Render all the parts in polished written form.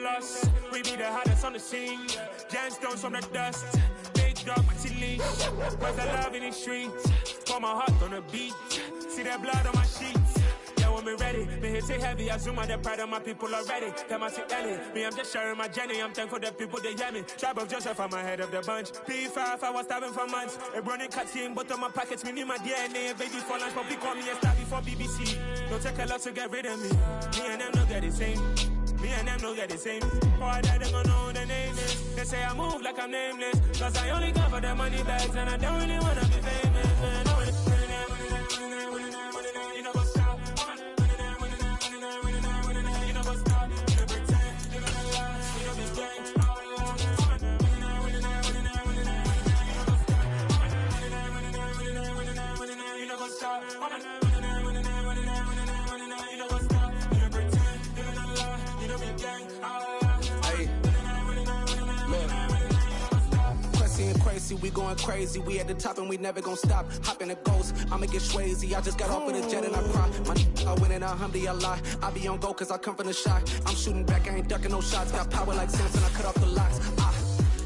loss. We be the hottest on the scene. Gemstones from the dust. Big dog, mighty leash. Where's the love in the streets? Pour my heart on the beat. See that blood on my sheets. Yeah, when me ready, me hit it heavy. I zoom out the pride of my people already. Tell my sick Ellie, me I'm just sharing my journey. I'm thankful that people they hear me. Tribe of Joseph, I'm ahead of the bunch. P5, I was starving for months. A running cutscene, but on my pockets, me need my DNA. Baby for lunch, but call me a star before BBC. Don't take a lot to get rid of me. Me and them don't get the same. Me and them don't get the same. Boy, that they gon' know who the name is. They say I move like I'm nameless. Cause I only come for the money bags. And I don't really wanna be famous, man. You know what's up? You know what's up? You know pretend. You know the lies. You know the gang. You know what's up? We going crazy, we at the top and we never gon' stop. Hop in a ghost, I'ma get swayzy. I just got off of the jet and I cry. I win and alhamdulillah. I be on go cause I come from the shot. I'm shooting back, I ain't ducking no shots. Got power like Samson, I cut off the locks.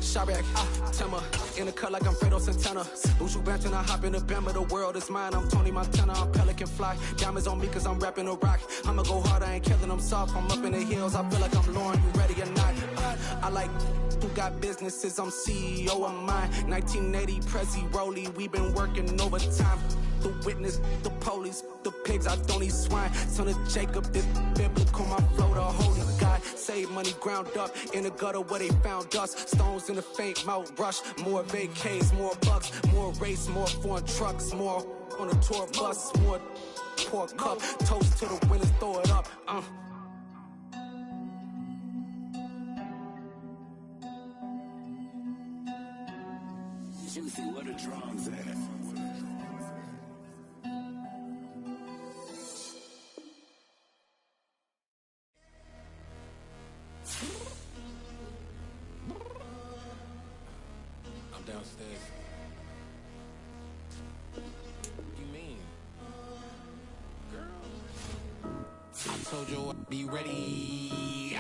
Sharek, Timmer, in the cut like I'm Fredo Santana. Bushu Benton, I hop in the Bama, the world is mine. I'm Tony Montana, I'm Pelican Fly. Diamonds on me cause I'm rapping a rock. I'ma go hard, I ain't killing them soft. I'm up in the hills, I feel like I'm Lauren, you ready or not? I like who got businesses, I'm CEO of mine. 1980 Prezi Rolly, we been working overtime. The witness, the police, the pigs, I don't eat swine. Son of Jacob, this biblical, my flow, the holy God. Save money ground up in the gutter where they found us. Stones in the faint mouth rush. More vacays, more bucks, more race, more foreign trucks, more on a tour bus, more pour cup. Toast to the winners, throw it up. Juicy, where the drums at? I'm downstairs. What you mean? Girl, I told you I'd be ready.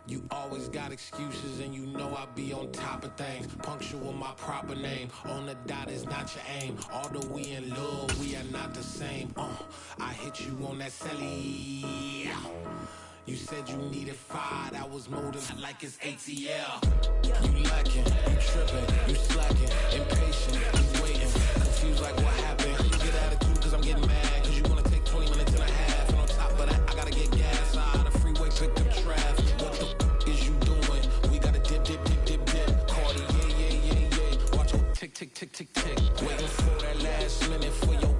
You always got excuses and you know I be on top of things. Punctual my proper name. On the dot is not your aim. Although we in love, we are not the same. I hit you on that celly. You said you needed 5, that was more than like it's ATL. You lacking, you tripping, you slacking, impatient, you waiting, confused like what happened. You get attitude cause I'm getting mad, cause you wanna take 20 minutes and a half. And on top of that, I gotta get gas out of the freeway, pick up traffic. What the is you doing? We gotta dip, dip, dip, dip, dip. Cardi, yeah. Watch your tick, tick, tick, tick, tick. Waiting for that last minute for your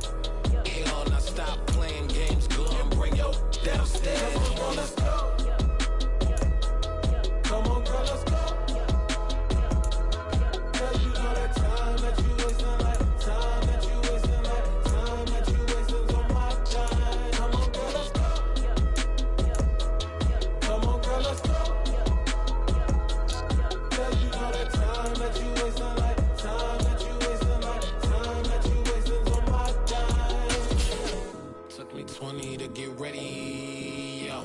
hell. Now stop playing games, girl, and bring your downstairs. Let's go. Come on, girl, let's go. Cause you know that time that you wasting, like time that you wasting, like time that you wasting on my time. Come on, girl, let's go. Come on, girl, let's go. Cause you know that time that you wasting, like time that you wasting, like time that you wasting on my time. Took me 20 to get ready, yo.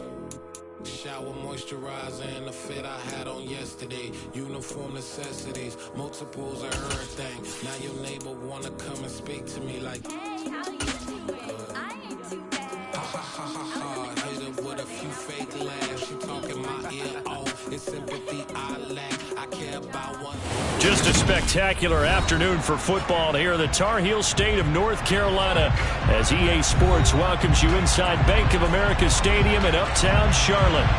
Shower moisturizer and the fit I had on yesterday. Uniform necessities, multiples of everything. Now your neighbor wanna come and speak to me like, hey, how you doing? I ain't too bad. Ha ha ha ha ha. Hit her with a few fake laughs. She talking my ear off. It's sympathy I lack. I care about one. Just a spectacular afternoon for football here in the Tar Heel state of North Carolina as EA Sports welcomes you inside Bank of America Stadium in uptown Charlotte.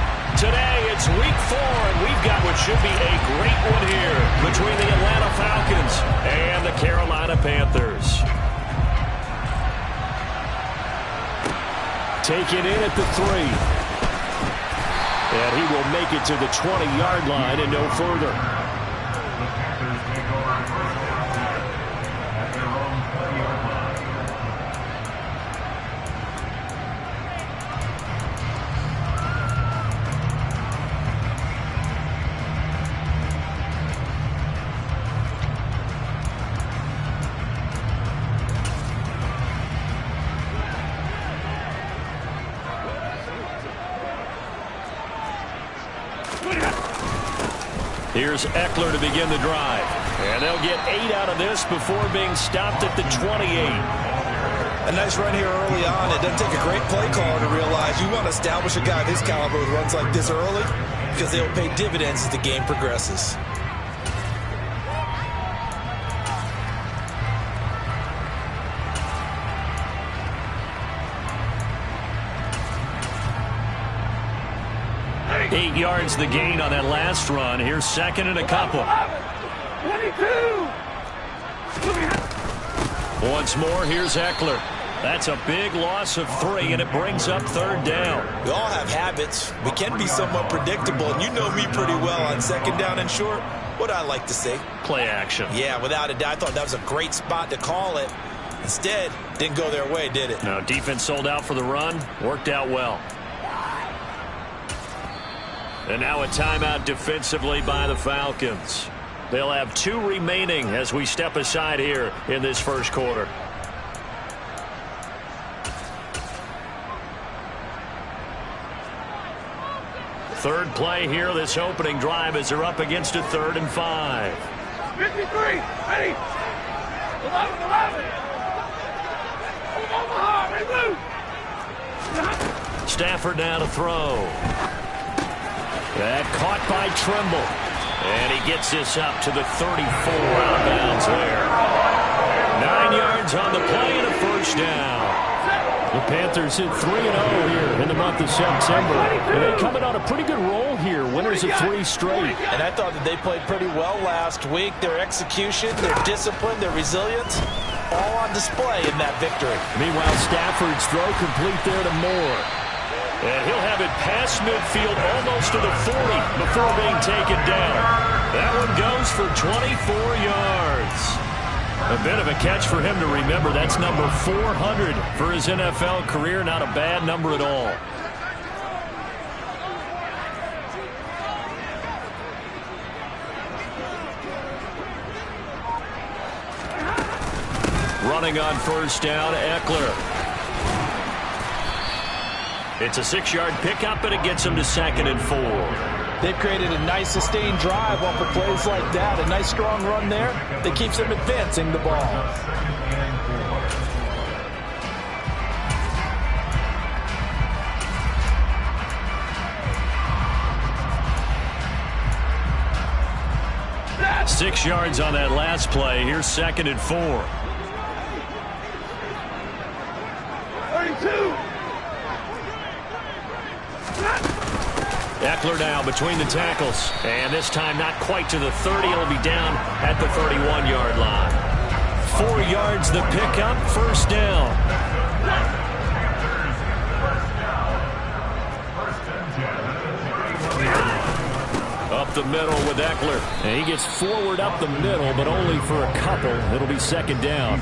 Today it's week 4 and we've got what should be a great one here between the Atlanta Falcons and the Carolina Panthers. Taken in at the 3. And he will make it to the 20-yard line and no further. Here's Eckler to begin the drive. And they'll get 8 out of this before being stopped at the 28. A nice run here early on. It doesn't take a great play caller to realize you want to establish a guy of his caliber with runs like this early because they'll pay dividends as the game progresses. Eight yards the gain on that last run. Here's second and a couple. 22. Once more, here's Eckler. That's a big loss of 3, and it brings up third down. We all have habits. We can be somewhat predictable, and you know me pretty well on second down and short. What I like to say? Play action. Yeah, without a doubt. I thought that was a great spot to call it. Instead, didn't go their way, did it? No, defense sold out for the run. Worked out well. And now a timeout defensively by the Falcons. They'll have 2 remaining as we step aside here in this first quarter. Third play here, this opening drive as they're up against a 3rd and 5. 53, ready. 11. Omaha, ready, blue. Stafford now to throw. That caught by Trimble. And he gets this up to the 34 out of bounds there. 9 yards on the play and a first down. The Panthers hit 3-0 here in the month of September. And they're coming on a pretty good roll here. Winners of 3 straight. And I thought that they played pretty well last week. Their execution, their discipline, their resilience, all on display in that victory. Meanwhile, Stafford's throw complete there to Moore. And he'll have it past midfield almost to the 40 before being taken down. That one goes for 24 yards. A bit of a catch for him to remember. That's number 400 for his NFL career. Not a bad number at all. Running on first down, Eckler. It's a 6-yard pickup, and it gets him to 2nd and 4. They've created a nice sustained drive off of plays like that. A nice strong run there that keeps them advancing the ball. Set. 6 yards on that last play. Here's 2nd and 4. 32. Eckler now between the tackles. And this time not quite to the 30. It'll be down at the 31-yard line. 4 yards the pickup. First down. Up the middle with Eckler. And he gets forward up the middle, but only for a couple. It'll be 2nd down.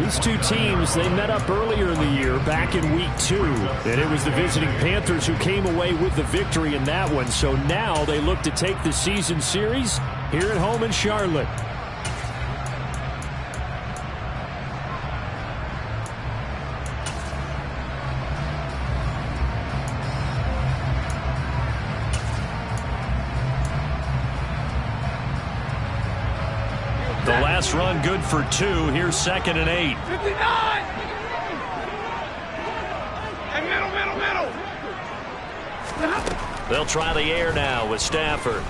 These two teams, they met up earlier in the year, back in week 2. And it was the visiting Panthers who came away with the victory in that one. So now they look to take the season series here at home in Charlotte. The last run good for 2. Here's 2nd and 8. 59. And middle. They'll try the air now with Stafford.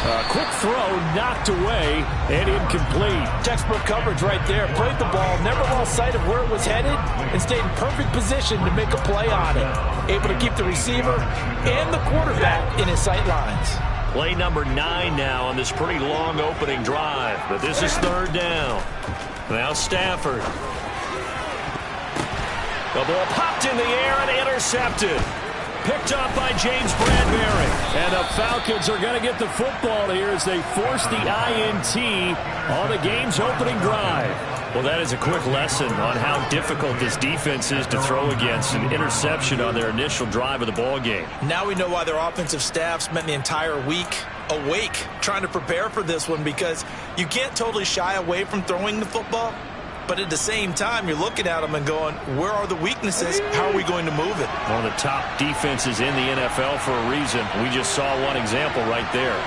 A quick throw knocked away and incomplete. Textbook coverage right there. Played the ball, never lost sight of where it was headed, and stayed in perfect position to make a play on it. Able to keep the receiver and the quarterback in his sight lines. Play number 9 now on this pretty long opening drive. But this is 3rd down. Now Stafford. The ball popped in the air and intercepted. Picked up by James Bradbury. And the Falcons are going to get the football here as they force the INT on the game's opening drive. Well, that is a quick lesson on how difficult this defense is to throw against. An interception on their initial drive of the ball game. Now we know why their offensive staff spent the entire week awake trying to prepare for this one, because you can't totally shy away from throwing the football. But at the same time, you're looking at them and going, where are the weaknesses? How are we going to move it? One of the top defenses in the NFL for a reason. We just saw one example right there.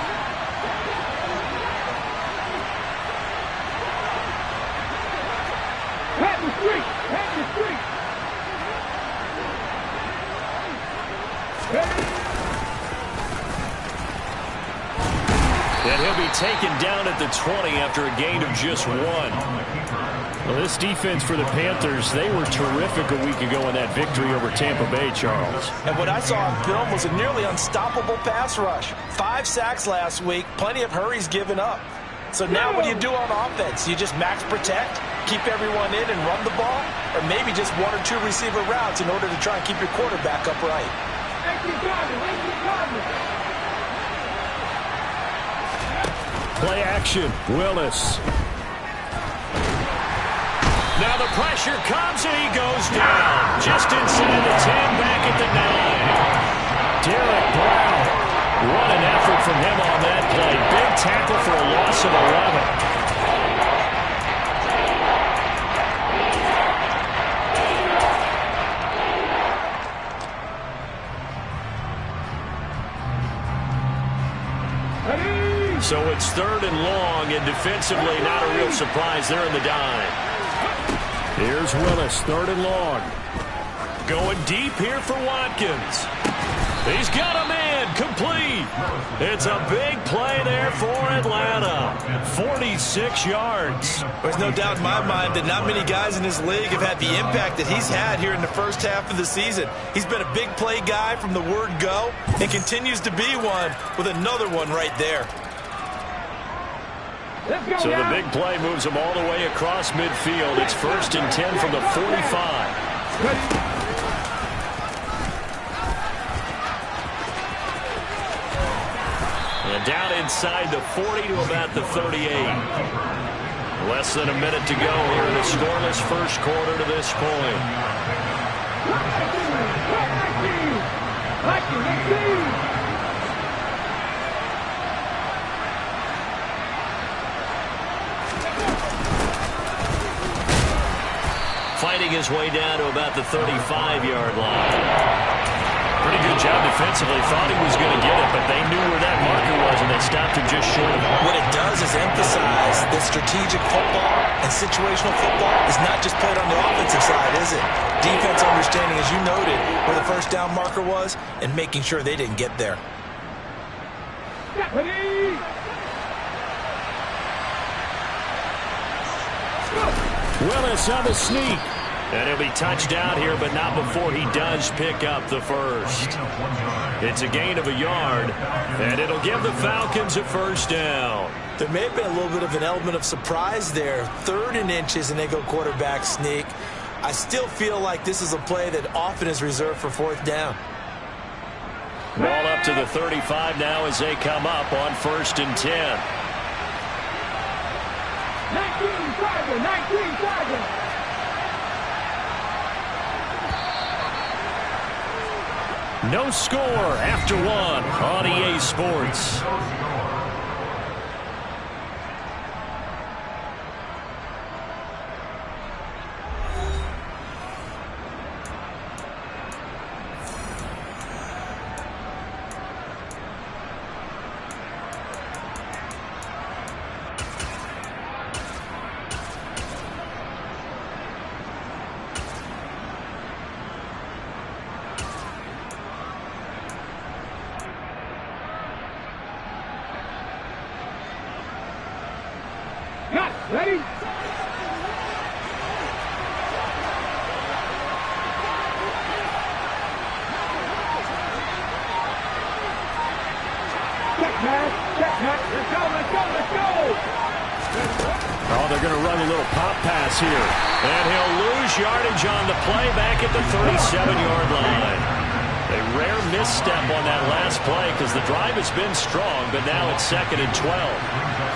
And he'll be taken down at the 20 after a gain of just 1. Well, this defense for the Panthers, they were terrific a week ago in that victory over Tampa Bay, Charles. And what I saw on film was a nearly unstoppable pass rush. 5 sacks last week, plenty of hurries given up. So now what do you do on offense? You just max protect, keep everyone in and run the ball, or maybe just 1 or 2 receiver routes in order to try and keep your quarterback upright. Play action, Willis. Now the pressure comes and he goes down. Just inside the 10, back at the 9. Derek Brown. What an effort from him on that play. Big tackle for a loss of 11. So it's 3rd and long, and defensively not a real surprise. They're in the dime. Here's Willis, 3rd and long. Going deep here for Watkins. He's got a man, complete. It's a big play there for Atlanta. 46 yards. There's no doubt in my mind that not many guys in this league have had the impact that he's had here in the first half of the season. He's been a big play guy from the word go and continues to be one with another one right there. So the big play moves him all the way across midfield. It's 1st and 10 from the 45. And down inside the 40 to about the 38. Less than a minute to go here in the scoreless first quarter to this point. Fighting his way down to about the 35-yard line. Pretty good job defensively. Thought he was going to get it, but they knew where that marker was, and they stopped him just short of it. What it does is emphasize that strategic football and situational football is not just played on the offensive side, is it? Defense understanding, as you noted, where the first down marker was and making sure they didn't get there. Willis on the sneak. And he'll be touched out here, but not before he does pick up the first. It's a gain of a yard, and it'll give the Falcons a first down. There may have been a little bit of an element of surprise there. 3rd and inches, and they go quarterback sneak. I still feel like this is a play that often is reserved for 4th down. Ball up to the 35 now as they come up on 1st and 10. 19 Tiger. No score after 1 on EA Sports. Ready? Let's go. Oh, they're going to run a little pop pass here. And he'll lose yardage on the play back at the 37-yard line. A rare misstep on that last play because the drive has been strong, but now it's 2nd and 12.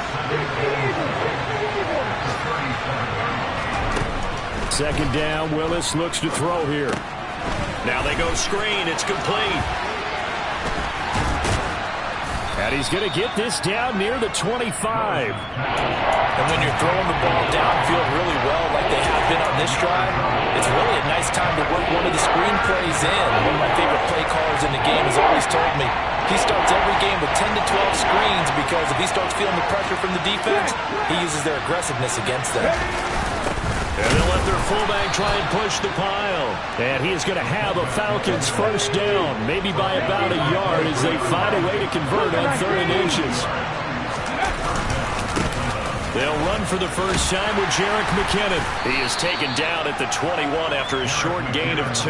Second down, Willis looks to throw here. Now they go screen, it's complete. And he's going to get this down near the 25. And when you're throwing the ball downfield really well like they have been on this drive, it's really a nice time to work one of the screen plays in. One of my favorite play callers in the game has always told me he starts every game with 10 to 12 screens because if he starts feeling the pressure from the defense, he uses their aggressiveness against them. And they'll let their fullback try and push the pile. And he is going to have a Falcons first down, maybe by about a yard as they find a way to convert on 3rd and inches. They'll run for the first time with Jerick McKinnon. He is taken down at the 21 after a short gain of 2.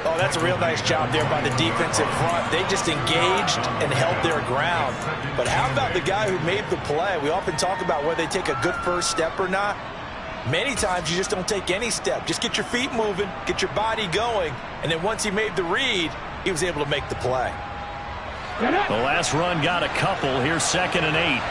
Oh, that's a real nice job there by the defensive front. They just engaged and held their ground. But how about the guy who made the play? We often talk about whether they take a good first step or not. Many times you just don't take any step. Just get your feet moving, get your body going, and then once he made the read, he was able to make the play. The last run got a couple. Here's 2nd and 8.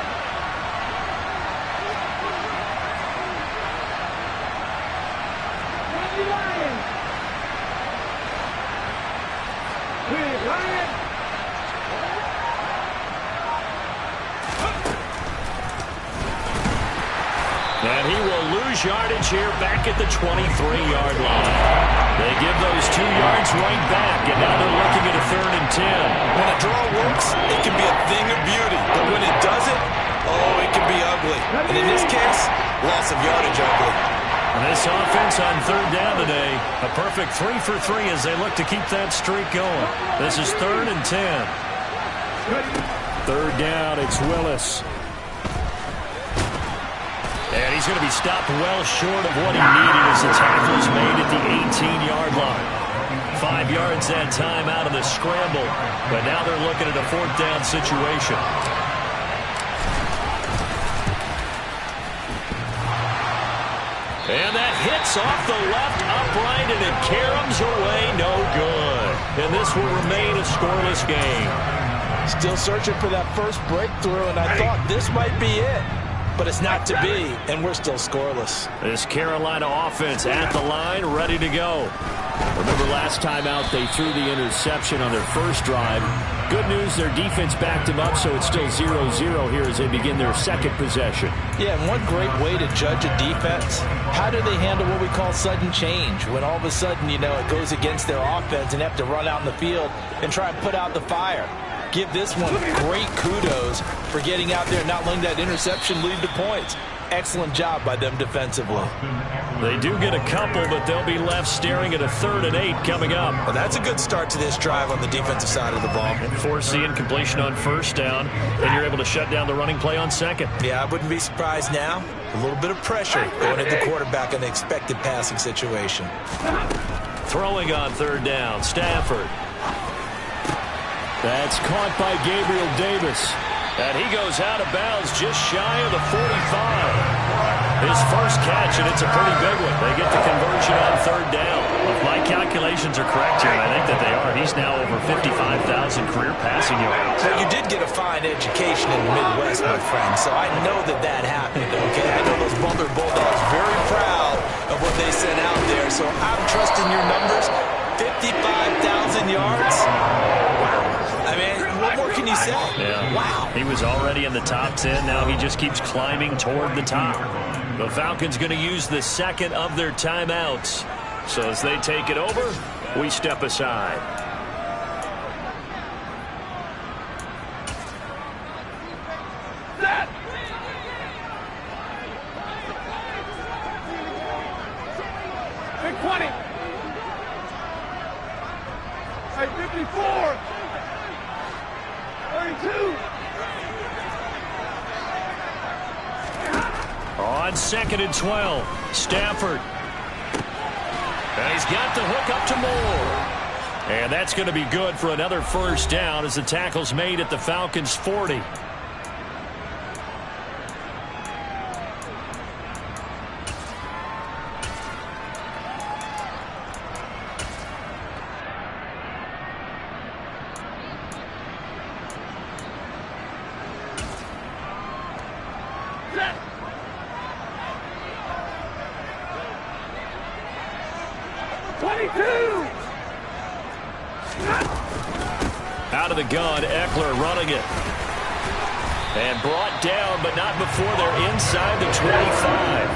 And he will lose yardage here back at the 23-yard line. They give those 2 yards right back, and now they're looking at a 3rd and 10. When a draw works, it can be a thing of beauty. But when it doesn't, oh, it can be ugly. And in this case, loss of yardage ugly. And this offense on 3rd down today, a perfect 3 for 3 as they look to keep that streak going. This is 3rd and 10. 3rd down, it's Willis. And he's going to be stopped well short of what he needed as the tackle is made at the 18-yard line. 5 yards that time out of the scramble, but now they're looking at a 4th down situation. And that hits off the left upright, and it caroms away, no good. And this will remain a scoreless game. Still searching for that first breakthrough, and I thought this might be it. But it's not to be, and we're still scoreless. This Carolina offense at the line, ready to go. Remember last time out, they threw the interception on their first drive. Good news, their defense backed them up, so it's still 0-0 here as they begin their 2nd possession. Yeah, and one great way to judge a defense, how do they handle what we call sudden change? When all of a sudden, you know, it goes against their offense and they have to run out in the field and try and put out the fire. Give this one great kudos for getting out there and not letting that interception lead to points. Excellent job by them defensively. They do get a couple, but they'll be left staring at a 3rd and 8 coming up. Well, that's a good start to this drive on the defensive side of the ball. Forcing completion on 1st down, and you're able to shut down the running play on 2nd. Yeah, I wouldn't be surprised now. A little bit of pressure going at the quarterback in the expected passing situation. Throwing on 3rd down, Stafford. That's caught by Gabriel Davis. And he goes out of bounds just shy of the 45. His first catch, and it's a pretty big one. They get the conversion on 3rd down. If my calculations are correct here, and I think that they are, he's now over 55,000 career passing yards. So you did get a fine education in the Midwest, my friend, so I know that that happened, okay? I know those Butler Bulldogs very proud of what they sent out there, so I'm trusting your numbers. 55,000 yards? I mean, what more can you say? Yeah. Wow. He was already in the top 10. Now he just keeps climbing toward the top. The Falcons going to use the 2nd of their timeouts. So as they take it over, we step aside. Set. Big 20. Hey, 54. 32. On 2nd and 12, Stafford. And he's got the hook up to Moore. And that's going to be good for another first down as the tackle's made at the Falcons' 40. Out of the gun, Eckler running it. And brought down, but not before they're inside the 25.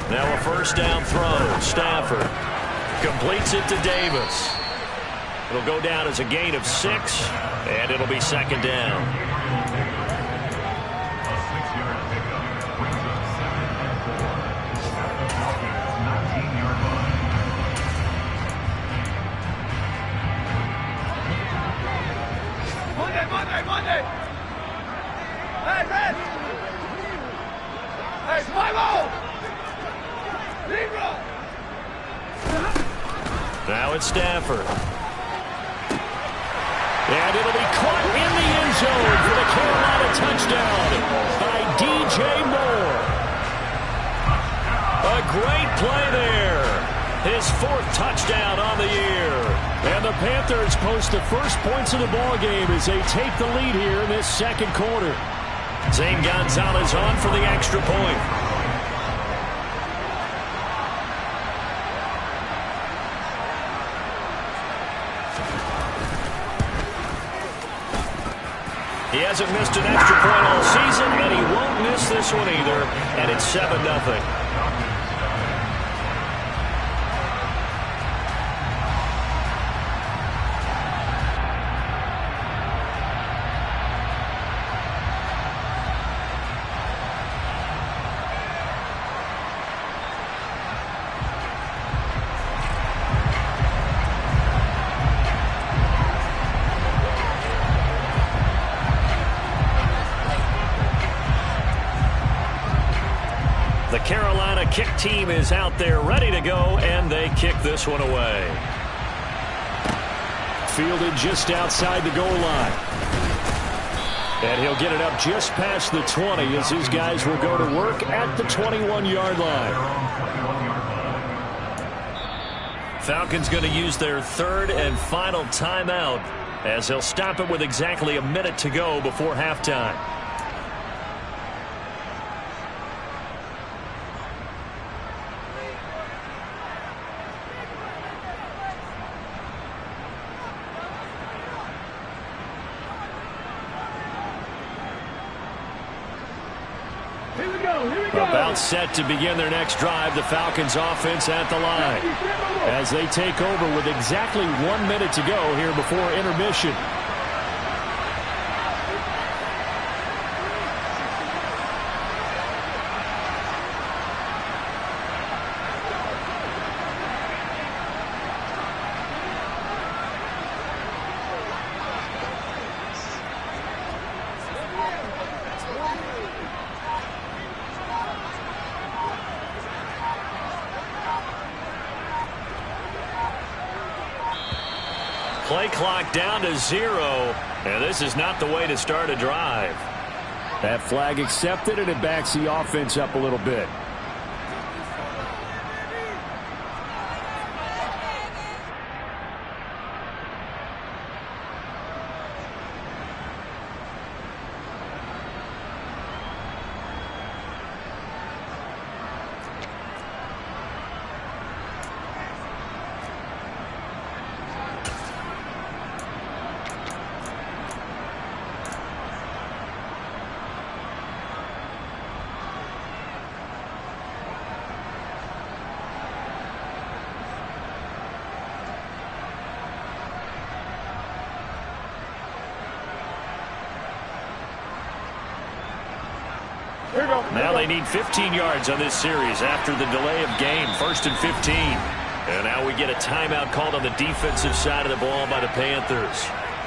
Now a first down throw. Stafford completes it to Davis. It'll go down as a gain of 6, and it'll be second down. Monday! Hey, Red! Hey, Spyro! Libra! Now it's Stafford. And it'll be caught in the end zone for the Carolina touchdown by DJ Moore. A great play there. His 4th touchdown on the year. And the Panthers post the first points of the ball game as they take the lead here in this second quarter. Zane Gonzalez on for the extra point. He hasn't missed an extra point all season, and he won't miss this one either. And it's 7-0. The Carolina kick team is out there ready to go, and they kick this one away. Fielded just outside the goal line. And he'll get it up just past the 20 as his guys will go to work at the 21-yard line. Falcons going to use their 3rd and final timeout as they'll stop it with exactly a minute to go before halftime. About set to begin their next drive, the Falcons offense at the line as they take over with exactly 1 minute to go here before intermission. Play clock down to 0, and this is not the way to start a drive. That flag accepted, and it backs the offense up a little bit. Now they need 15 yards on this series after the delay of game. 1st and 15. And now we get a timeout called on the defensive side of the ball by the Panthers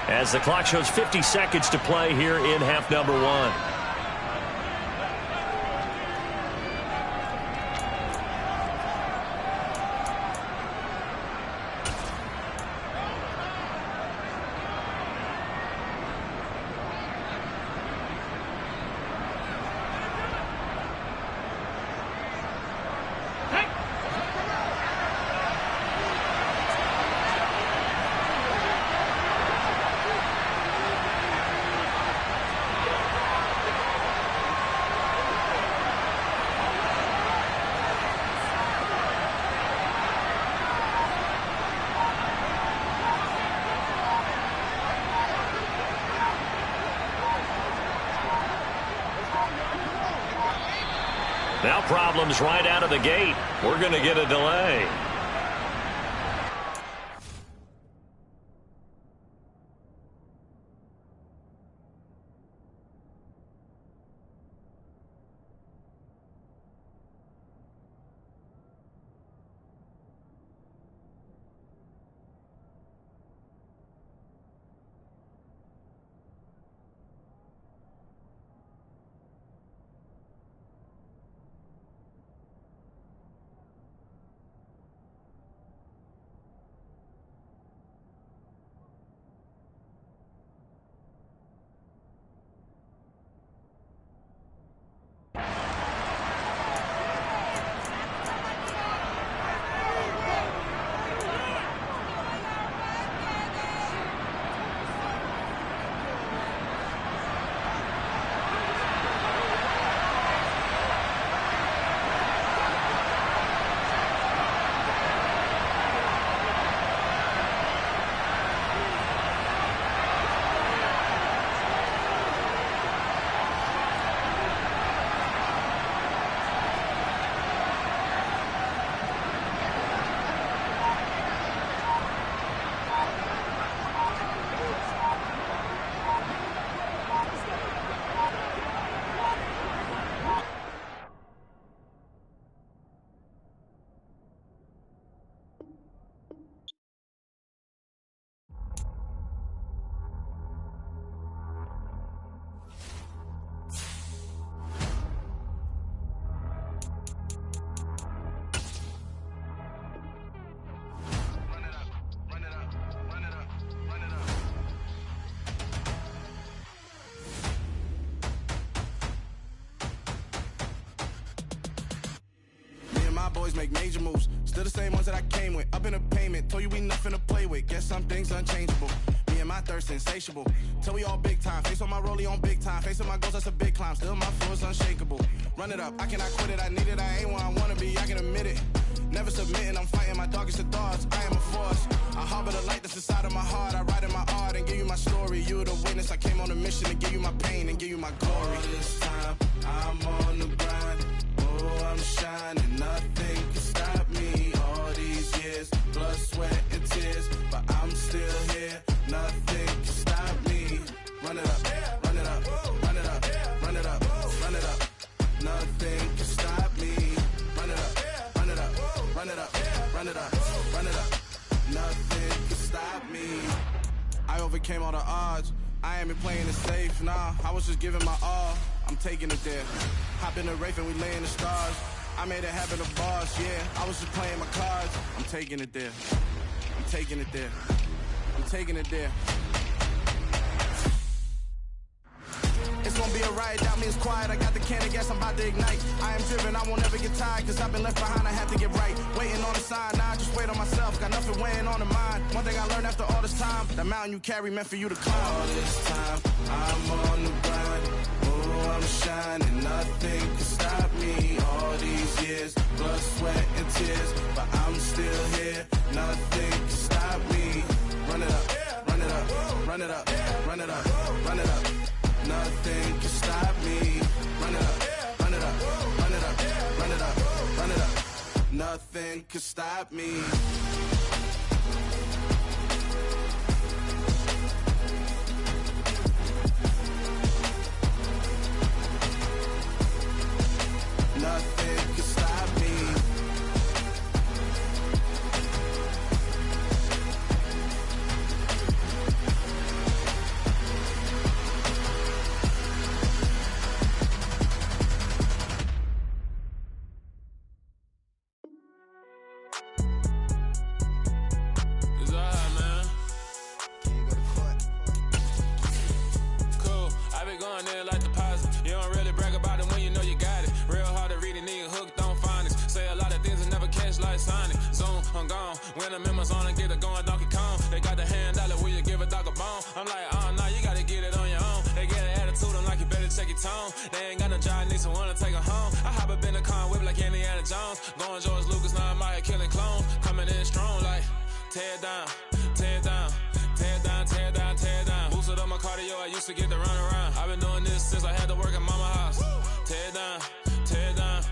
as the clock shows 50 seconds to play here in half number 1. Now problems right out of the gate. We're going to get a delay. Boys make major moves, still the same ones that I came with. Up in a payment, told you we nothing to play with. Guess some things unchangeable. Me and my thirst insatiable. Till we all big time. Face on my rollie on big time. Face on my goals, that's a big climb. Still my flow is unshakable. Run it up, I cannot quit it. I need it, I ain't where I wanna be. I can admit it. Never submitting, I'm fighting my darkest of thoughts. I am a force. I harbor the light that's inside of my heart. I write in my art and give you my story. You the witness. I came on a mission to give you my pain and give you my glory. All this time, I'm on the grind. Oh, I'm shining. Nothing can stop me. All these years, blood, sweat, and tears, but I'm still here. Nothing can stop me. Run it up, run it up, run it up, run it up, run it up. Nothing can stop me. Run it up, run it up, run it up, run it up, run it up. Nothing can stop me. I overcame all the odds. I ain't been playing it safe, nah. I was just giving my all. I'm taking it there. Hop in the Wraith and we lay in the stars. I made it happen, the boss, yeah. I was just playing my cards. I'm taking it there. I'm taking it there. I'm taking it there. It's gonna be a riot, doubt me it's quiet. I got the can of gas, I'm about to ignite. I am driven, I won't ever get tired, cause I've been left behind, I have to get right. Waiting on the sign, now I just wait on myself. Got nothing weighing on the mind. One thing I learned after all this time, the mountain you carry meant for you to climb. All this time, I'm on the grind. Oh, I'm shining, nothing can stop me. All these years, blood, sweat, and tears, but I'm still here. Nothing can stop me. Run it up, run it up, run it up, run it up, run it up. Nothing can stop me. Run it up, run it up, run it up, run it up, run it up. Nothing can stop me. Nothing can stop me. When I'm in my zone and get it going Donkey Kong. They got the hand dollar, will you give a dog a bone? I'm like, oh no, you gotta get it on your own. They get an attitude, I'm like, you better check your tone. They ain't got no job, need someone to take her home. I hop up in the car, whip like Indiana Jones. Going George Lucas, now I'm out here killing clones. Coming in strong like, tear down, tear down, tear down, tear down, tear down. Boosted up my cardio, I used to get to run around. I've been doing this since I had to work at mama house. Tear down, tear down,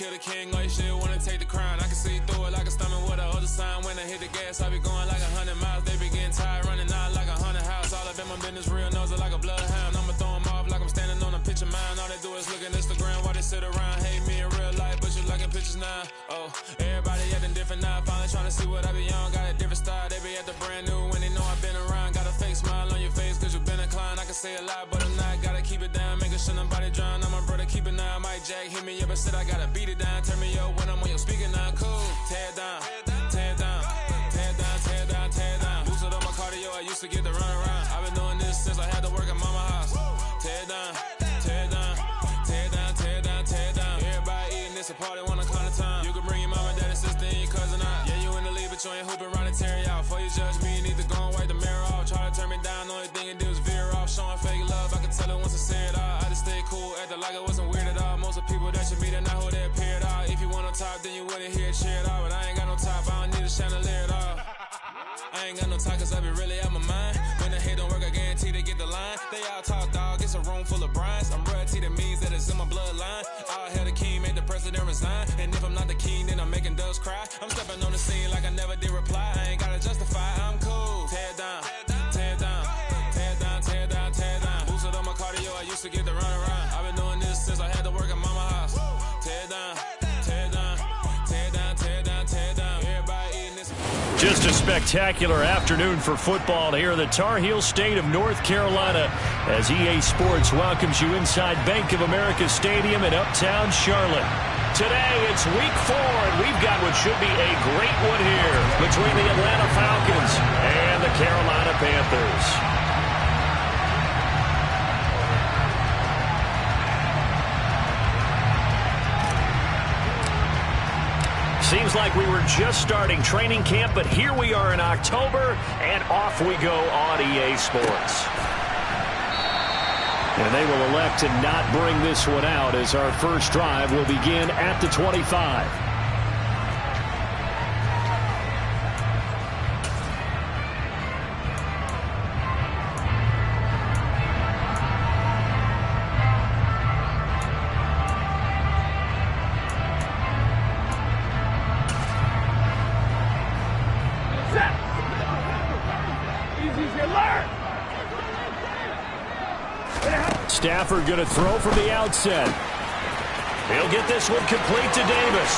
kill the king, or you shit wanna take the crown. I can see through it like a stomach with a other sign. When I hit the gas, I be going like 100 miles. They be getting tired, running out like 100 house. All up in my business, real nose like a bloodhound. I'ma throw them off like I'm standing on a picture mine. All they do is look at Instagram while they sit around. Hate me in real life, but you liking pictures now. Oh, everybody acting different now. Finally trying to see what I be on. Got a different style, they be at the brand new when they know I've been around. Got a fake smile on your face cause you been inclined. I can say a lot, but I'm not. Gotta keep it down, making sure nobody drown. I'm my brother, keep it now. Mike Jack hit me up and said I gotta beat it down. Turn me up when I'm on your speaker now. Cool, tear it down, tear it down, tear it down, tear it down, tear it down. Boosted up my cardio, I used to get to run around. I've been doing this since I had to work at mama house. Tear it down, tear it down, tear it down, tear it down, tear it down. Everybody eating this a party one o'clock of time. You can bring your mama, daddy, sister, and your cousin out. Yeah, you in the lead, but you ain't hooping around and tear out. Before you judge me, you need to go and wipe the mirror off. Try to turn me down, only thing you do is veer off. Showing fake love, I can tell it once I say it all. I just stay cool, acting like it wasn't weird at all. Most of the people that you meet are not who they appear at all. If you want on top, then you wouldn't hear it cheer at all. But I ain't got no top, I don't need a chandelier at all. I ain't got no time cause I be really out my mind. When the hate don't work, I guarantee they get the line. They all talk dog, it's a room full of brinds. I'm royalty, that means that it's in my bloodline. All hell the king, made the president resign. And if I'm not the king, then I'm making doves cry. I'm stepping on the scene like I never did reply. I ain't gotta justify, I'm cool. Tear it down, tear it down, tear it down, tear it down, tear it down. Boosted up my cardio, I used to get to run around. I've been doing this since I had to work at mama house. Tear it down, tear it down, tear it down, tear it down, tear it down. Everybody eating this. Just a spectacular afternoon for football here in the Tar Heel state of North Carolina as EA Sports welcomes you inside Bank of America Stadium in uptown Charlotte. Today, it's week 4, and we've got what should be a great one here between the Atlanta Falcons and the Carolina Panthers. Seems like we were just starting training camp, but here we are in October, and off we go on EA Sports. And they will elect to not bring this one out as our first drive will begin at the 25. Stafford going to throw from the outset. He'll get this one complete to Davis.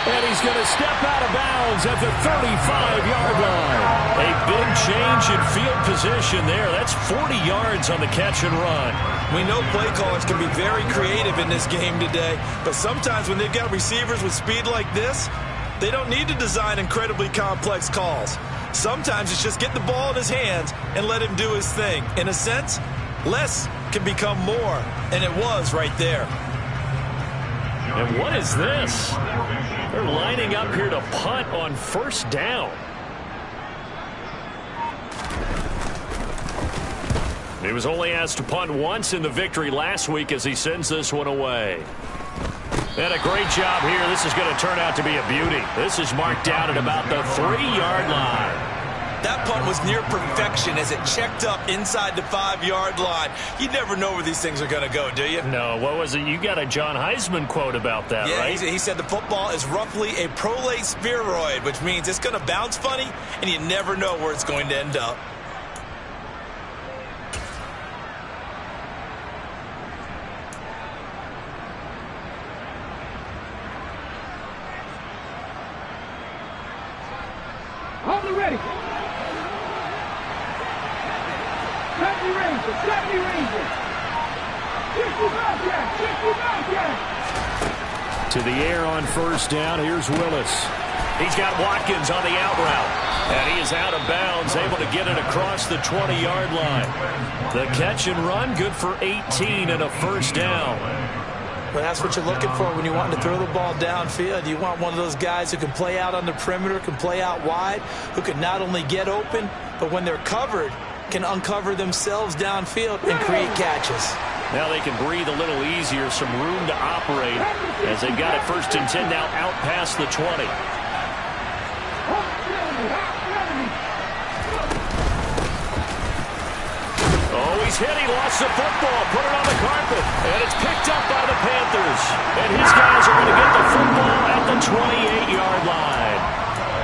And he's going to step out of bounds at the 35-yard line. A big change in field position there. That's 40 yards on the catch and run. We know play callers can be very creative in this game today, but sometimes when they've got receivers with speed like this, they don't need to design incredibly complex calls. Sometimes it's just get the ball in his hands and let him do his thing. In a sense, less can become more, and it was right there. And what is this? They're lining up here to punt on first down. He was only asked to punt once in the victory last week as he sends this one away. And a great job here. This is going to turn out to be a beauty. This is marked down at about the 3-yard line. That punt was near perfection as it checked up inside the 5-yard line. You never know where these things are going to go, do you? No, what was it? You got a John Heisman quote about that, right? Yeah, he said the football is roughly a prolate spheroid, which means it's going to bounce funny, and you never know where it's going to end up. Hold it ready. Stephanie Ranger. To the air on first down. Here's Willis. He's got Watkins on the out route. And he is out of bounds, able to get it across the 20-yard line. The catch and run, good for 18 and a first down. Well, that's what you're looking for when you want to throw the ball downfield. You want one of those guys who can play out on the perimeter, can play out wide, who can not only get open, but when they're covered, can uncover themselves downfield and create catches. Now they can breathe a little easier, some room to operate as they've got it 1st and 10 now out past the 20. Oh, he's hit. He lost the football. Put it on the carpet. And it's picked up by the Panthers. 28-yard line.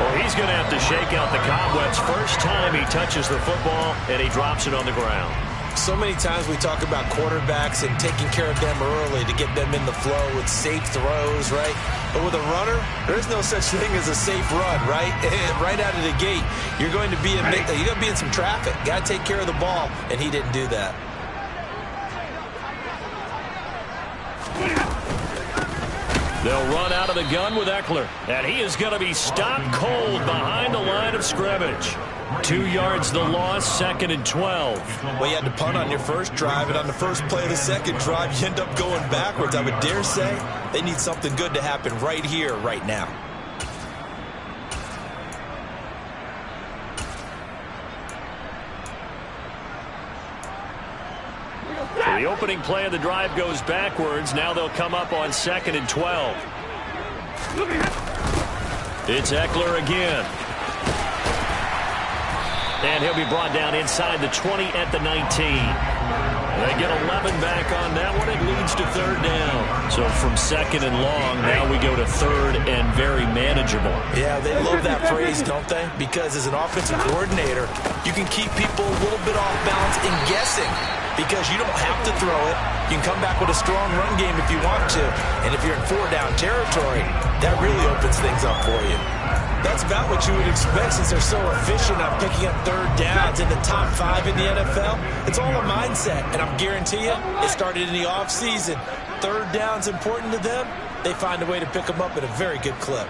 Well, he's going to have to shake out the cobwebs first time he touches the football, and he drops it on the ground. So many times we talk about quarterbacks and taking care of them early to get them in the flow with safe throws, right? But with a runner, there's no such thing as a safe run, right? Right out of the gate, you're going to be in some traffic. Got to take care of the ball, and he didn't do that. They'll run out of the gun with Eckler, and he is going to be stopped cold behind the line of scrimmage. 2 yards the loss, 2nd and 12. Well, you had to punt on your first drive, and on the first play of the second drive, you end up going backwards. I would dare say they need something good to happen right here, right now. So the opening play of the drive goes backwards. Now they'll come up on 2nd and 12. It's Eckler again. And he'll be brought down inside the 20 at the 19. They get 11 back on that one. It leads to 3rd down. So from 2nd and long, now we go to 3rd and very manageable. Yeah, they love that phrase, don't they? Because as an offensive coordinator, you can keep people a little bit off balance and guessing. Because you don't have to throw it. You can come back with a strong run game if you want to. And if you're in 4-down territory, that really opens things up for you. That's about what you would expect since they're so efficient on picking up 3rd downs in the top 5 in the NFL. It's all a mindset, and I'm guarantee you, it started in the offseason. 3rd down's important to them. They find a way to pick them up at a very good clip.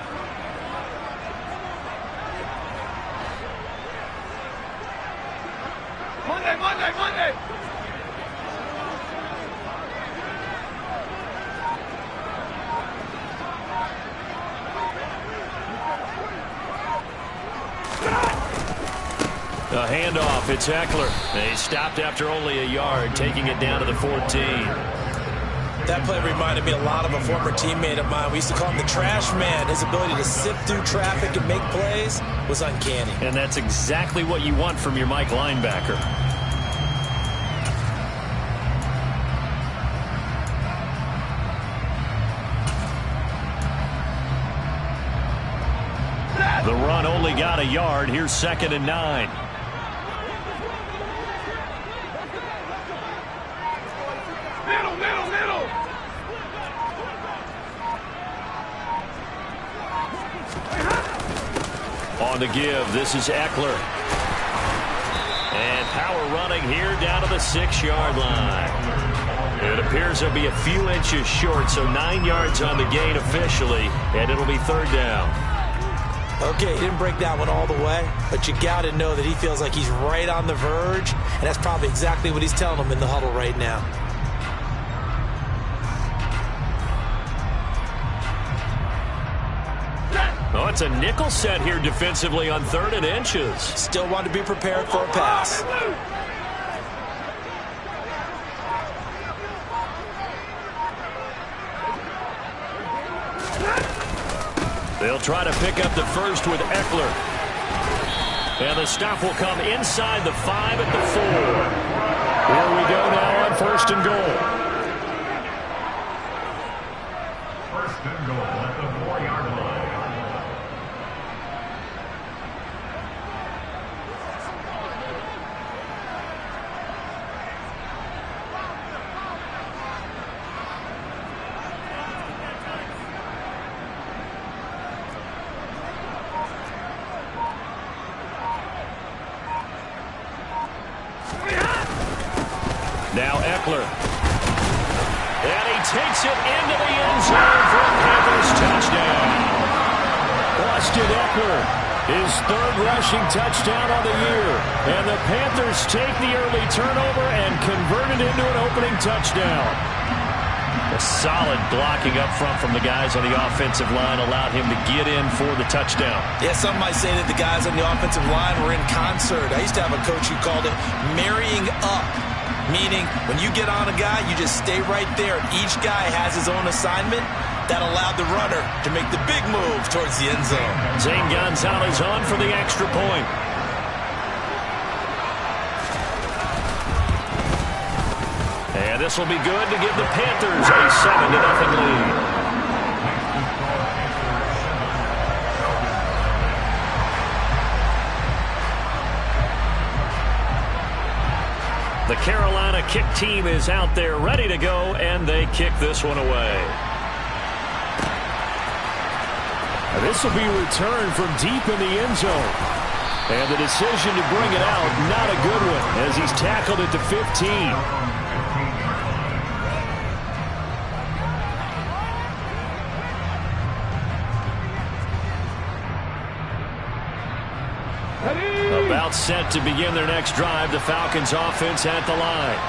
Monday! A handoff, it's Eckler. He stopped after only a yard, taking it down to the 14. That play reminded me a lot of a former teammate of mine. We used to call him the trash man. His ability to sift through traffic and make plays was uncanny. And that's exactly what you want from your Mike linebacker. The run only got a yard. Here's 2nd and 9. Middle! On the give, this is Eckler. And power running here down to the 6-yard line. It appears he'll be a few inches short, so 9 yards on the gain officially, and it'll be 3rd down. Okay, he didn't break that one all the way, but you got to know that he feels like he's right on the verge, and that's probably exactly what he's telling them in the huddle right now. Oh, it's a nickel set here defensively on 3rd and inches. Still want to be prepared for a pass. They'll try to pick up the first with Eckler. And the stop will come inside the 5 at the 4. Here we go now on 1st and goal. 1st and goal at the 4-yard line. Now Eckler. And he takes it into the end zone for a Panthers touchdown. Austin Eckler, his 3rd rushing touchdown on the year. And the Panthers take the early turnover and convert it into an opening touchdown. A solid blocking up front from the guys on the offensive line allowed him to get in for the touchdown. Yeah, some might say that the guys on the offensive line were in concert. I used to have a coach who called it marrying up. Meaning, when you get on a guy, you just stay right there. Each guy has his own assignment. That allowed the runner to make the big move towards the end zone. Zane Gonzalez on for the extra point. And this will be good to give the Panthers a 7-0 lead. The Carolina kick team is out there ready to go, and they kick this one away. This will be returned from deep in the end zone. And the decision to bring it out, not a good one, as he's tackled at the 15. About set to begin their next drive, the Falcons offense at the line.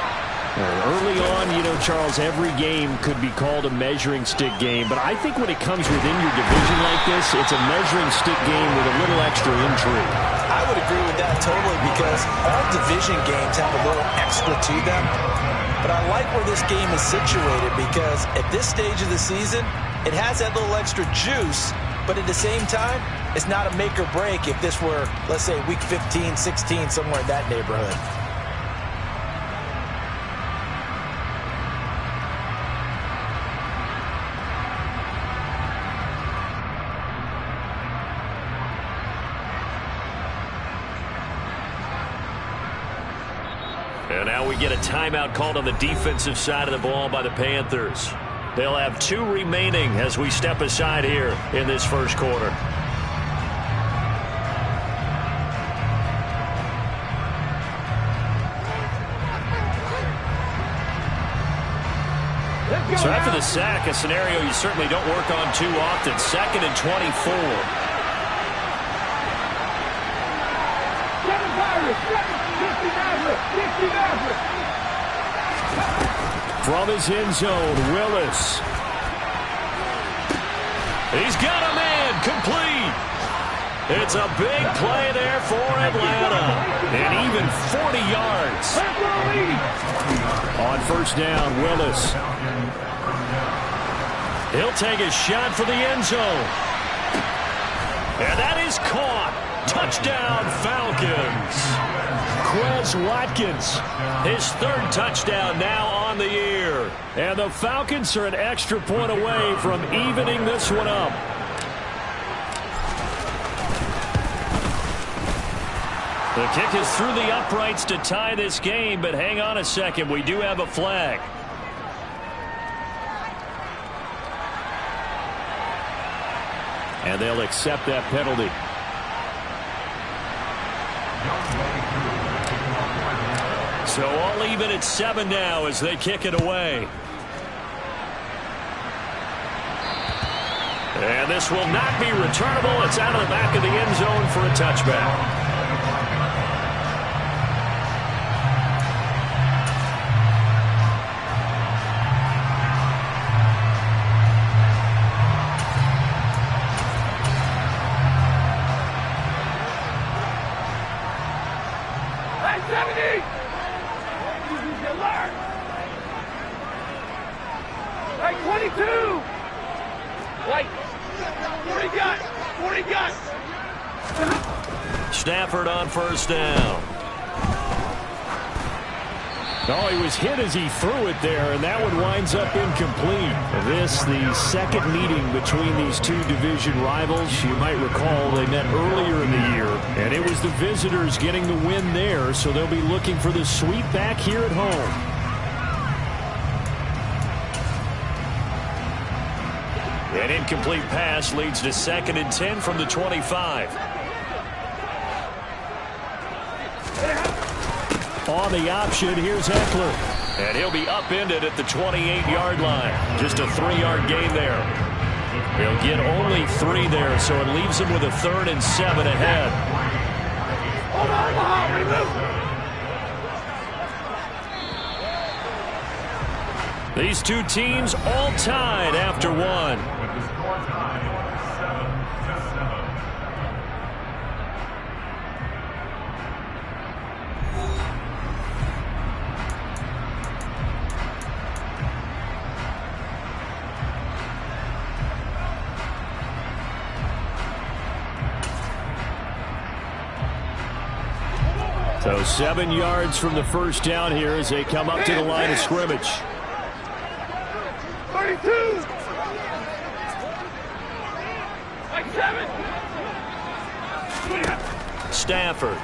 Early on, Charles, every game could be called a measuring stick game, but I think when it comes within your division like this, it's a measuring stick game with a little extra intrigue. I would agree with that totally, because all division games have a little extra to them. But I like where this game is situated, because at this stage of the season, it has that little extra juice, but at the same time, it's not a make or break if this were, let's say, week 15, 16, somewhere in that neighborhood. And now we get a timeout called on the defensive side of the ball by the Panthers. They'll have 2 remaining as we step aside here in this first quarter. So after the sack, a scenario you certainly don't work on too often. 2nd and 24. From his end zone, Willis. He's got a man, complete. It's a big play there for Atlanta. And even 40 yards. On first down, Willis. He'll take a shot for the end zone. And that is caught. Touchdown, Falcons. Quez Watkins, his 3rd touchdown now on the year. And the Falcons are an extra point away from evening this one up. The kick is through the uprights to tie this game, but hang on a second. We do have a flag. And they'll accept that penalty. So all even at 7 now as they kick it away. And this will not be returnable. It's out of the back of the end zone for a touchback. Stafford on first down. Oh, he was hit as he threw it there, and that one winds up incomplete. This, the second meeting between these 2 division rivals. You might recall they met earlier in the year, and it was the visitors getting the win there, so they'll be looking for the sweep back here at home. An incomplete pass leads to 2nd and 10 from the 25. On the option, here's Eckler. And he'll be upended at the 28-yard line. Just a 3-yard gain there. He'll get only 3 there, so it leaves him with a 3rd and 7 ahead. These 2 teams all tied after 1. So 7 yards from the first down here as they come up to the line of scrimmage. 32. Like 7. Stafford.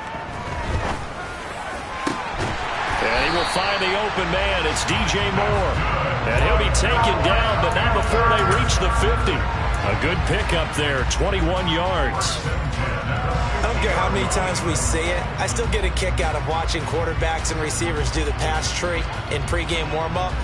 And he will find the open man. It's DJ Moore. And he'll be taken down, but not before they reach the 50. A good pickup there, 21 yards. I don't care how many times we see it. I still get a kick out of watching quarterbacks and receivers do the pass tree in pregame warm-up.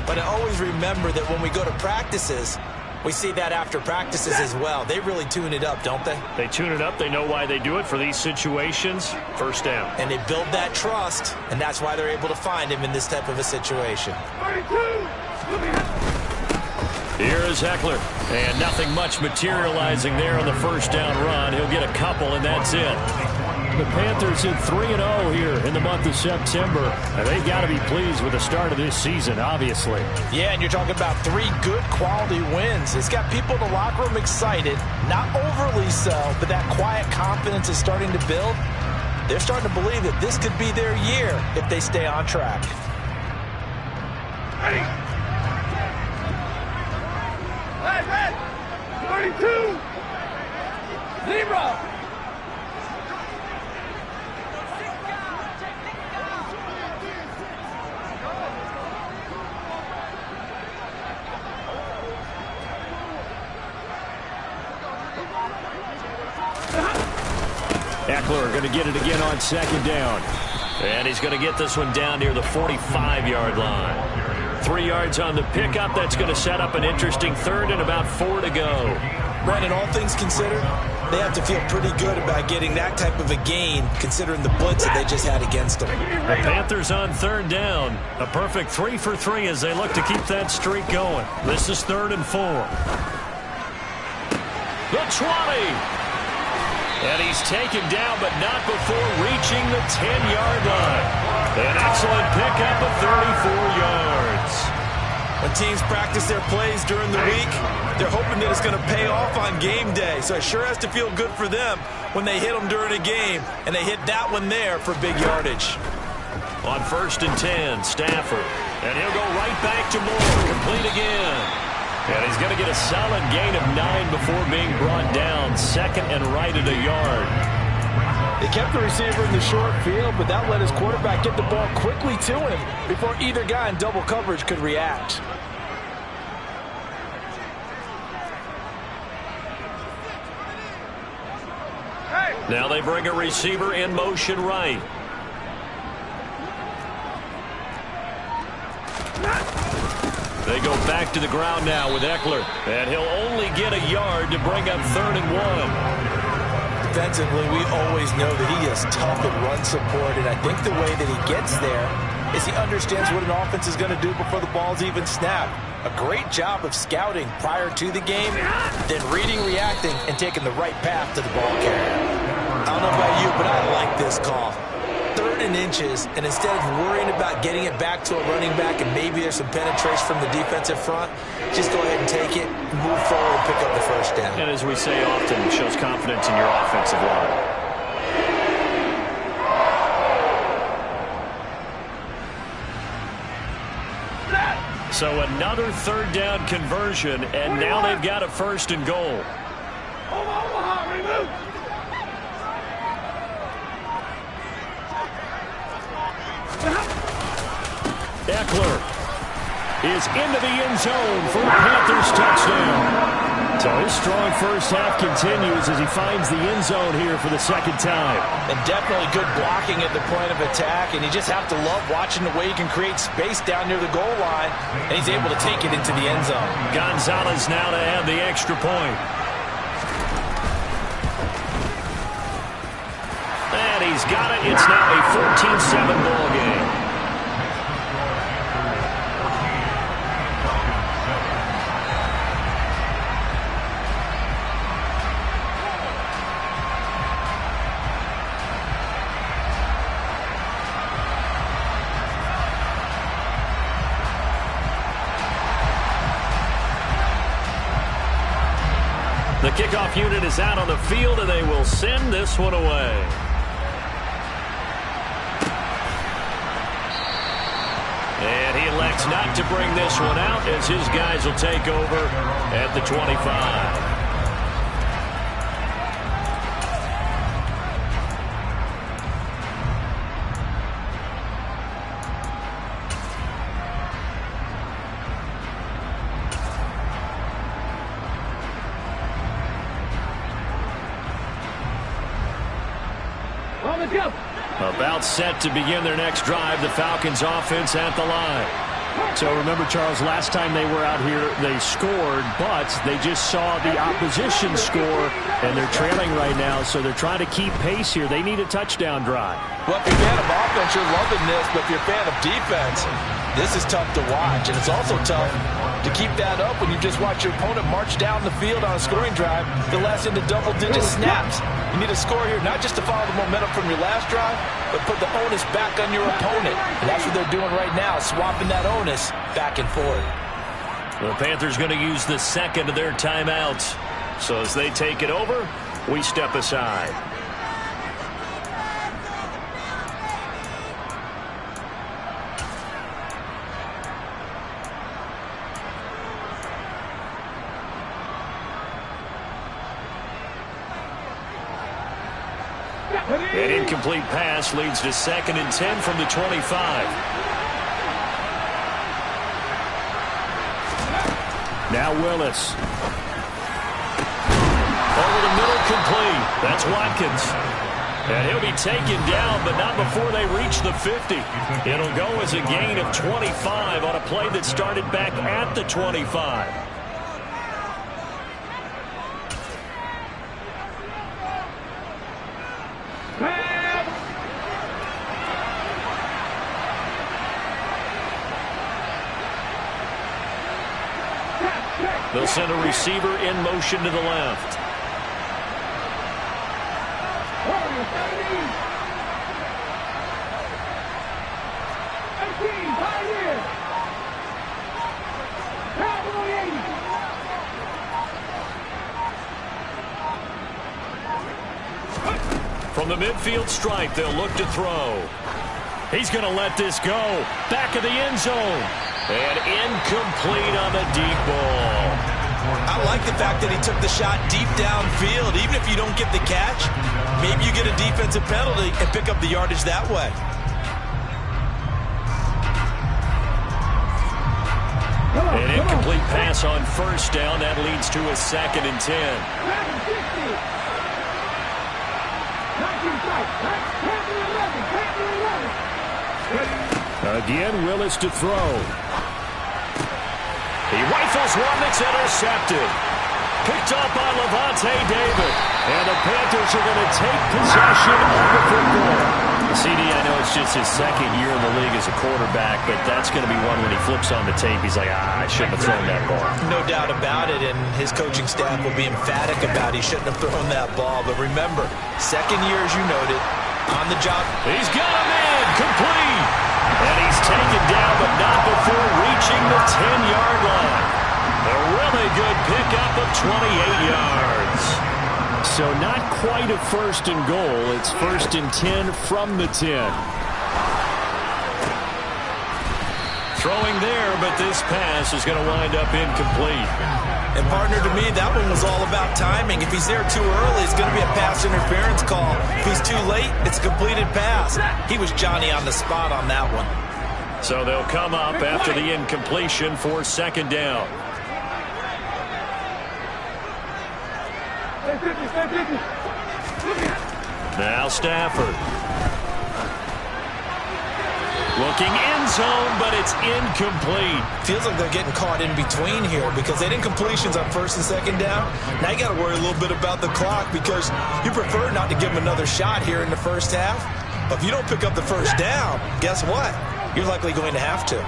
But I always remember that when we go to practices, we see that after practices as well. They really tune it up, don't they? They tune it up. They know why they do it for these situations. First down. And they build that trust, and that's why they're able to find him in this type of a situation. 32. Here is Eckler. And nothing much materializing there on the first down run. He'll get a couple, and that's it. The Panthers in 3-0 here in the month of September. And they've got to be pleased with the start of this season, obviously. Yeah, and you're talking about 3 good quality wins. It's got people in the locker room excited, not overly so, but that quiet confidence is starting to build. They're starting to believe that this could be their year if they stay on track. Ready. Red. 32. 0. Eckler going to get it again on second down. And he's going to get this one down near the 45-yard line. 3 yards on the pickup. That's going to set up an interesting third and about 4 to go. Brandon, all things considered, they have to feel pretty good about getting that type of a gain, considering the blitz that they just had against them. The Panthers on third down. A perfect 3 for 3 as they look to keep that streak going. This is 3rd and 4. The 20. And he's taken down, but not before reaching the 10-yard line. An excellent pickup of 34 yards. When teams practice their plays during the week, they're hoping that it's going to pay off on game day. So it sure has to feel good for them when they hit them during a game, and they hit that one there for big yardage. On 1st and 10, Stafford. And he'll go right back to Moore. Complete again. And he's going to get a solid gain of 9 before being brought down. 2nd and right at a yard. They kept the receiver in the short field, but that let his quarterback get the ball quickly to him before either guy in double coverage could react. Now they bring a receiver in motion right. They go back to the ground now with Eckler. And he'll only get a yard to bring up 3rd and 1. Defensively, we always know that he is tough in run support, and I think the way that he gets there is he understands what an offense is going to do before the ball's even snapped. A great job of scouting prior to the game, then reading, reacting, and taking the right path to the ball carrier. I don't know about you, but I like this call. 3rd and inches, and instead of worrying about getting it back to a running back and maybe there's some penetration from the defensive front, just go ahead and take it, move forward, and pick up the 1st down. And as we say often, it shows confidence in your offensive line. So another 3rd down conversion, and now they've got a 1st and goal. Omaha, remove. Eckler is into the end zone for a Panthers touchdown. So his strong first half continues as he finds the end zone here for the 2nd time. And definitely good blocking at the point of attack, and you just have to love watching the way he can create space down near the goal line, and he's able to take it into the end zone. Gonzalez now to add the extra point. And he's got it. It's now a 14-7 ball game. The kickoff unit is out on the field, and they will send this one away. And he elects not to bring this one out as his guys will take over at the 25. let's go. About set to begin their next drive, the Falcons offense at the line. So remember, Charles, last time they were out here, they scored, but they just saw the opposition score, and they're trailing right now, so they're trying to keep pace here. They need a touchdown drive. Well, if you're a fan of offense, you're loving this, but if you're a fan of defense, this is tough to watch, and it's also tough to keep that up when you just watch your opponent march down the field on a scoring drive the last into double-digit snaps. You need a score here, not just to follow the momentum from your last drive, but put the onus back on your opponent. And that's what they're doing right now, swapping that onus back and forth. The Panthers going to use the second of their timeouts. So as they take it over, we step aside. An incomplete pass leads to 2nd and 10 from the 25. Now Willis. Over the middle, complete. That's Watkins. And he'll be taken down, but not before they reach the 50. It'll go as a gain of 25 on a play that started back at the 25. They'll send a receiver in motion to the left. From the midfield stripe, they'll look to throw. He's going to let this go. Back of the end zone. And incomplete on the deep ball. I like the fact that he took the shot deep downfield. Even if you don't get the catch, maybe you get a defensive penalty and pick up the yardage that way. An incomplete pass on first down. That leads to a 2nd and 10. Again, Willis to throw. He rifles one that's intercepted. Picked up by Levante David. And the Panthers are going to take possession of the football. CD, I know it's just his 2nd year in the league as a quarterback, but that's going to be one when he flips on the tape. He's like, I shouldn't have thrown that ball. No doubt about it, and his coaching staff will be emphatic about he shouldn't have thrown that ball. But remember, 2nd year, as you noted, on the job. He's got him in. Complete. And he's taken down, but not before reaching the 10-yard line. A really good pickup of 28 yards. So not quite a 1st and goal. It's 1st and 10 from the 10. Throwing there, but this pass is going to wind up incomplete. And partner, to me, that one was all about timing. If he's there too early, it's going to be a pass interference call. If he's too late, it's a completed pass. He was Johnny on the spot on that one. So they'll come up after the incompletion for 2nd down. Now Stafford. Looking end zone, but it's incomplete. Feels like they're getting caught in between here because they did completions on 1st and 2nd down. Now you got to worry a little bit about the clock because you prefer not to give them another shot here in the 1st half. But if you don't pick up the 1st down, guess what? You're likely going to have to.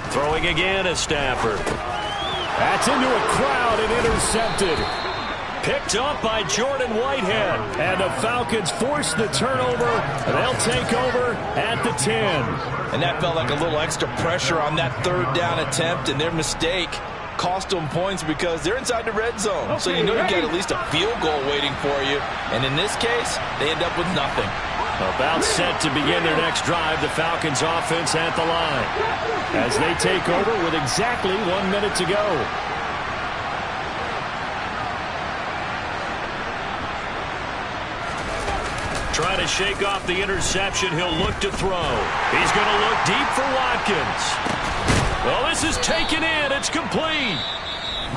Throwing again is Stafford. That's into a crowd and intercepted. Picked up by Jordan Whitehead. And the Falcons force the turnover. They'll take over at the 10. And that felt like a little extra pressure on that 3rd down attempt, and their mistake cost them points because they're inside the red zone. So you know you got at least a field goal waiting for you. And in this case, they end up with nothing. About set to begin their next drive, the Falcons offense at the line. As they take over with exactly 1 minute to go. Trying to shake off the interception, he'll look to throw. He's going to look deep for Watkins. Well, this is taken in. It's complete.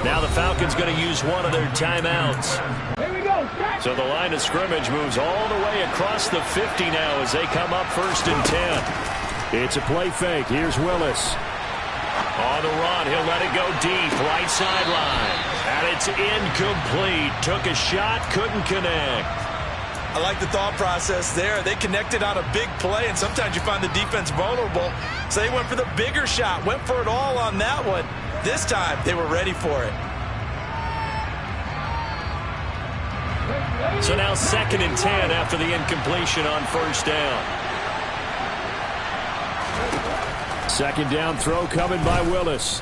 Now the Falcons going to use one of their timeouts. Here we go. So the line of scrimmage moves all the way across the 50 now as they come up 1st and 10. It's a play fake. Here's Willis. On the run, he'll let it go deep, right sideline. And it's incomplete. Took a shot, couldn't connect. I like the thought process there. They connected on a big play, and sometimes you find the defense vulnerable. So they went for the bigger shot, went for it all on that one. This time, they were ready for it. So now 2nd and 10 after the incompletion on 1st down. 2nd down throw coming by Willis.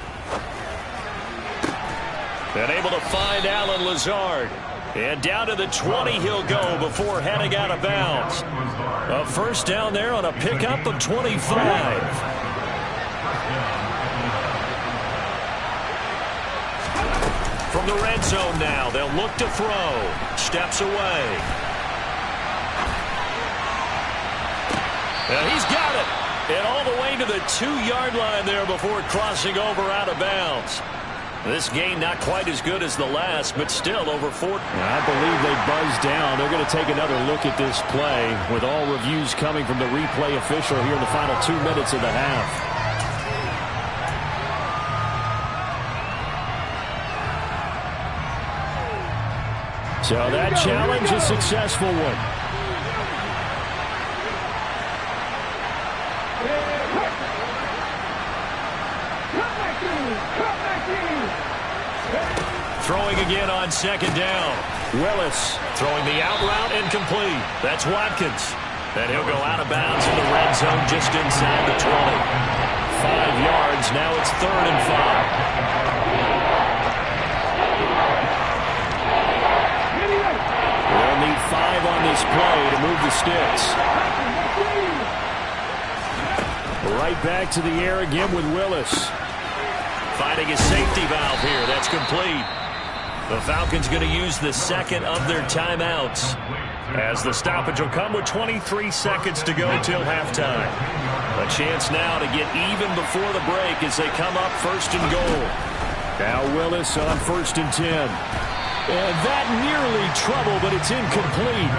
And able to find Allen Lazard. And down to the 20 he'll go before heading out of bounds. A 1st down there on a pickup of 25. From the red zone now, they'll look to throw. Steps away. And he's got it. And all the way to the 2-yard line there before crossing over out of bounds. This game not quite as good as the last, but still over 4. I believe they buzzed down. They're going to take another look at this play with all reviews coming from the replay official here in the final 2 minutes of the half. So that challenge, a successful one. Throwing again on 2nd down. Willis throwing the out route incomplete. That's Watkins. And he'll go out of bounds in the red zone just inside the 20. 5 yards. Now it's 3rd and 5. We'll need 5 on this play to move the sticks. Right back to the air again with Willis. Finding a safety valve here. That's complete. The Falcons going to use the 2nd of their timeouts, as the stoppage will come with 23 seconds to go till halftime. A chance now to get even before the break as they come up 1st and goal. Now Willis on 1st and 10. And that nearly trouble, but it's incomplete.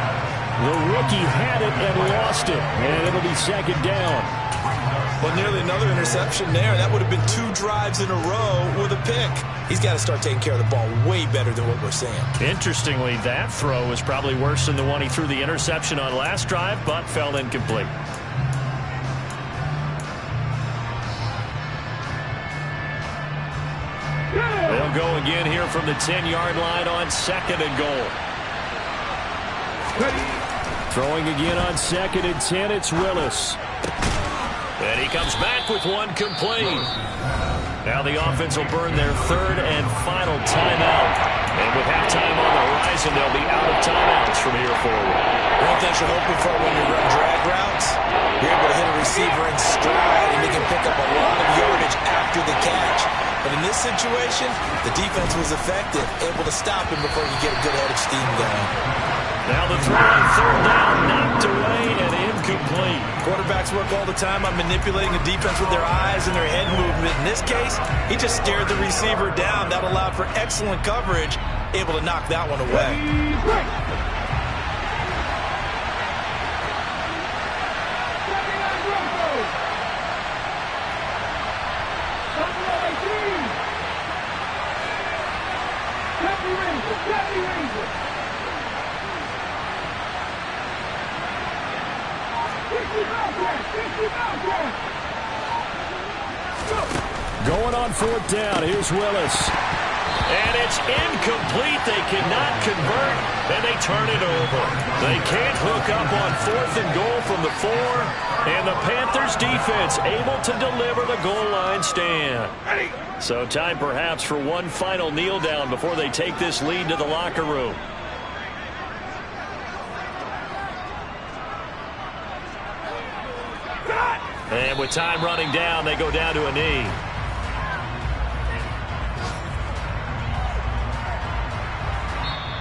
The rookie had it and lost it, and it'll be 2nd down. Well, nearly another interception there. That would have been 2 drives in a row with a pick. He's got to start taking care of the ball way better than what we're seeing. Interestingly, that throw was probably worse than the one he threw the interception on last drive, but fell incomplete. They'll go again here from the 10-yard line on 2nd and goal. Throwing again on 2nd and 10, it's Willis. And he comes back with one complete. Now the offense will burn their 3rd and final timeout. And with halftime on the horizon, they'll be out of timeouts from here forward. One thing you're hoping for when you run drag routes, you're able to hit a receiver in stride, and he can pick up a lot of yardage after the catch. But in this situation, the defense was effective, able to stop him before you get a good head of steam going. Now the throw on 3rd down, knocked away and incomplete. Quarterbacks work all the time on manipulating the defense with their eyes and their head movement. In this case, he just stared the receiver down. That allowed for excellent coverage, able to knock that one away. Going on 4th down, here's Willis. And it's incomplete. They cannot convert, and they turn it over. They can't hook up on 4th and goal from the 4, and the Panthers defense able to deliver the goal line stand. So time perhaps for one final kneel down before they take this lead to the locker room. And with time running down, they go down to a knee.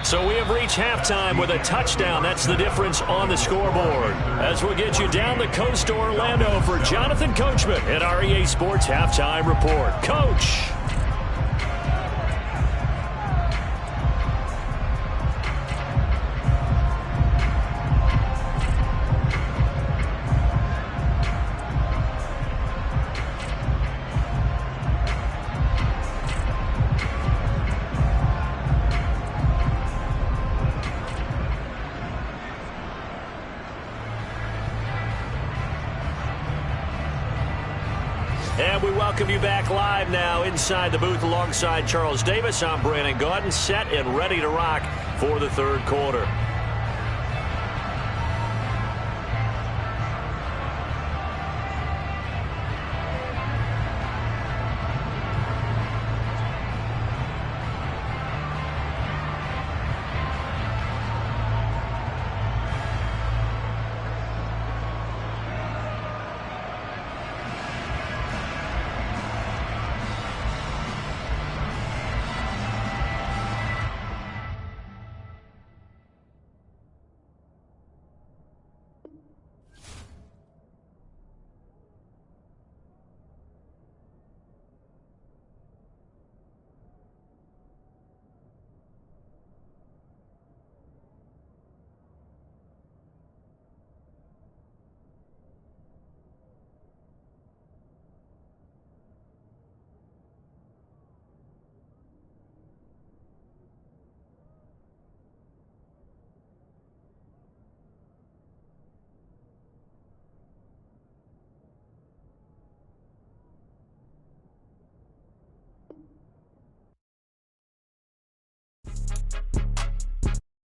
So we have reached halftime with a touchdown. That's the difference on the scoreboard. As we'll get you down the coast to Orlando for Jonathan Coachman at our EA Sports Halftime Report. Coach. And we welcome you back live now inside the booth alongside Charles Davis. I'm Brandon Gaudin, set and ready to rock for the third quarter.